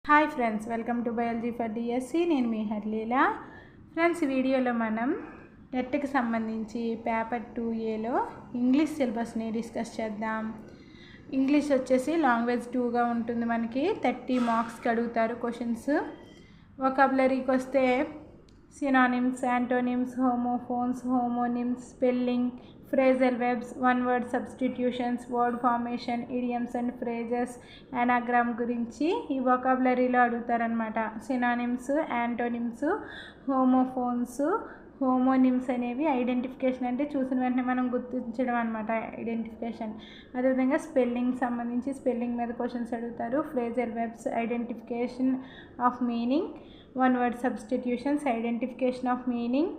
Hi friends, welcome to biology for DSC. నేను మీ Harleela. Friends, ఈ వీడియోలో మనం నెట్కి సంబంధించి పేపర్ 2Aలో ఇంగ్లీష్ సిలబస్ని డిస్కస్ చేద్దాం. ఇంగ్లీష్ వచ్చేసి లాంగ్వేజ్ 2గా ఉంటుంది. మనకి 30 మార్క్స్కి అడుగుతారు క్వశ్చన్స్. వొకాబులరీకి వస్తే synonyms, antonyms, homophones, homonyms, spelling, phrasal verbs, one word substitutions, word formation, idioms and phrases, anagram గురించి ఈ వొకాబులరీలో అడుగుతారనమాట. సినానిమ్స్, యాంటోనిమ్స్, హోమోఫోన్స్, హోమోనిమ్స్ అనేవి ఐడెంటిఫికేషన్, అంటే చూసిన వెంటనే మనం గుర్తించడం అనమాట, ఐడెంటిఫికేషన్. అదేవిధంగా స్పెల్లింగ్ సంబంధించి స్పెల్లింగ్ మీద క్వశ్చన్స్ అడుగుతారు. Phrasal webs, identification of meaning, one word substitutions, identification of meaning,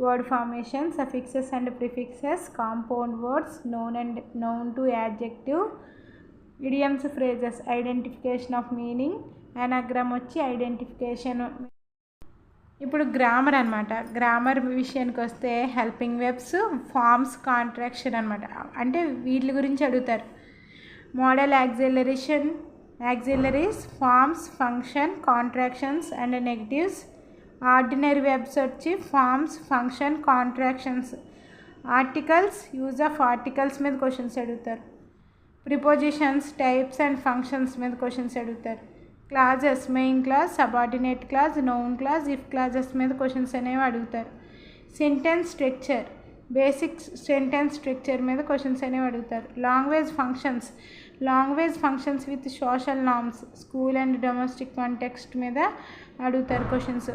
word formation, suffixes and prefixes, compound words, noun to adjective, idioms, phrases, identification of meaning, anagram వచ్చి identification. ఇప్పుడు grammar అనమాట. Grammar విషయానికి వస్తే helping webs, forms, contraction అనమాట. అంటే వీటి గురించి అడుగుతారు. Modal auxiliaries, forms, function, contractions and negatives. Ordinary verbs వచ్చి forms, function, contractions. Articles, use of articles మీద క్వశ్చన్స్ అడుగుతారు. ప్రిపోజిషన్స్, టైప్స్ అండ్ ఫంక్షన్స్ మీద క్వశ్చన్స్ అడుగుతారు. Clauses, main clause, subordinate clause, noun clause, if clauses మీద questions అనేవి అడుగుతారు. Sentence structure, basic sentence structure మీద questions అనేవి అడుగుతారు. Language functions with social norms, school and domestic context మీద అడుగుతారు క్వశ్చన్స్.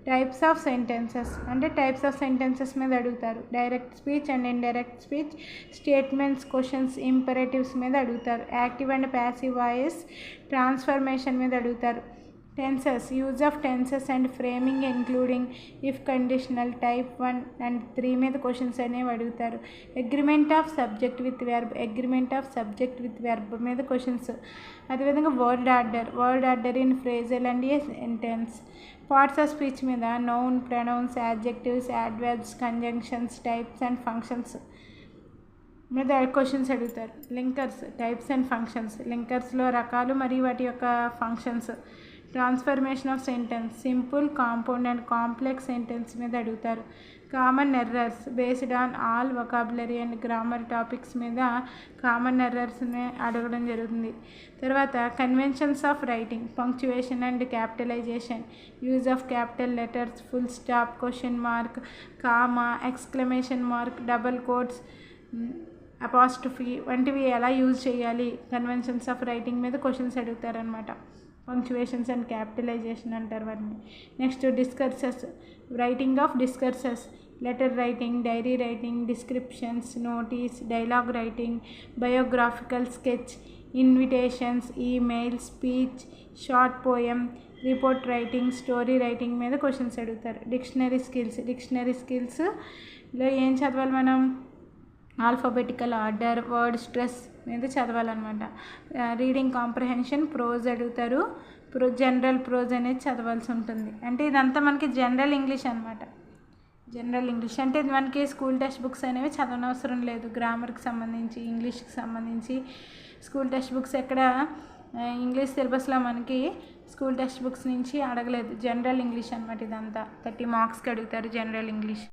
టైప్స్ ఆఫ్ సెంటెన్సెస్, అంటే టైప్స్ ఆఫ్ సెంటెన్సెస్ మీద అడుగుతారు. Direct speech and indirect speech, statements, questions, imperatives మీద అడుగుతారు. Active and passive voice, transformation మీద అడుగుతారు. Tenses, use of tenses and framing including if conditional, type 1 and 3 మీద questions అనేవి అడుగుతారు. Agreement of subject with verb మీద క్వశ్చన్స్. అదేవిధంగా word order in phrasal and a sentence. Parts of speech మీద noun, pronouns, adjectives, adverbs, conjunctions, types and functions మీద questions అడుగుతారు. Linkers, types and functions, లింకర్స్లో రకాలు మరియు వాటి యొక్క functions. Transformation of sentence, simple, compound and complex sentence మీద అడుగుతారు. Common errors, based on all vocabulary and grammar topics మీద కామన్ ఎర్రర్స్ని అడగడం జరుగుతుంది. తర్వాత conventions of writing, punctuation and capitalisation, use of capital letters, full stop, question mark, comma, exclamation mark, double quotes, apostrophe వంటివి ఎలా use చేయాలి, conventions of writing మీద questions అడుగుతారనమాట. పంక్చువేషన్స్ అండ్ క్యాపిటలైజేషన్ అంటారు వాటిని. Next డిస్కర్సెస్, writing of discourses, letter writing, diary writing, descriptions, notice, dialogue writing, biographical sketch, invitations, email, speech, short poem, report writing, story writing మీద questions అడుగుతారు. Dictionary స్కిల్స్లో ఏం చదవాలి మనం? ఆల్ఫాబెటికల్ ఆర్డర్, వర్డ్ స్ట్రెస్ మీద చదవాలన్నమాట. రీడింగ్ కాంప్రహెన్షన్, ప్రోజ్ అడుగుతారు. General prose అనేది చదవాల్సి ఉంటుంది. అంటే ఇదంతా మనకి జనరల్ ఇంగ్లీష్ అనమాట. జనరల్ ఇంగ్లీష్ అంటే మనకి స్కూల్ టెక్స్ట్ బుక్స్ అనేవి చదవనవసరం లేదు. గ్రామర్కి సంబంధించి, ఇంగ్లీష్కి సంబంధించి స్కూల్ టెక్స్ట్ బుక్స్ ఎక్కడ ఇంగ్లీష్ సిలబస్లో మనకి స్కూల్ టెక్స్ట్ బుక్స్ నుంచి అడగలేదు. జనరల్ ఇంగ్లీష్ అనమాట ఇదంతా. 30 మార్క్స్కి అడుగుతారు జనరల్ ఇంగ్లీష్.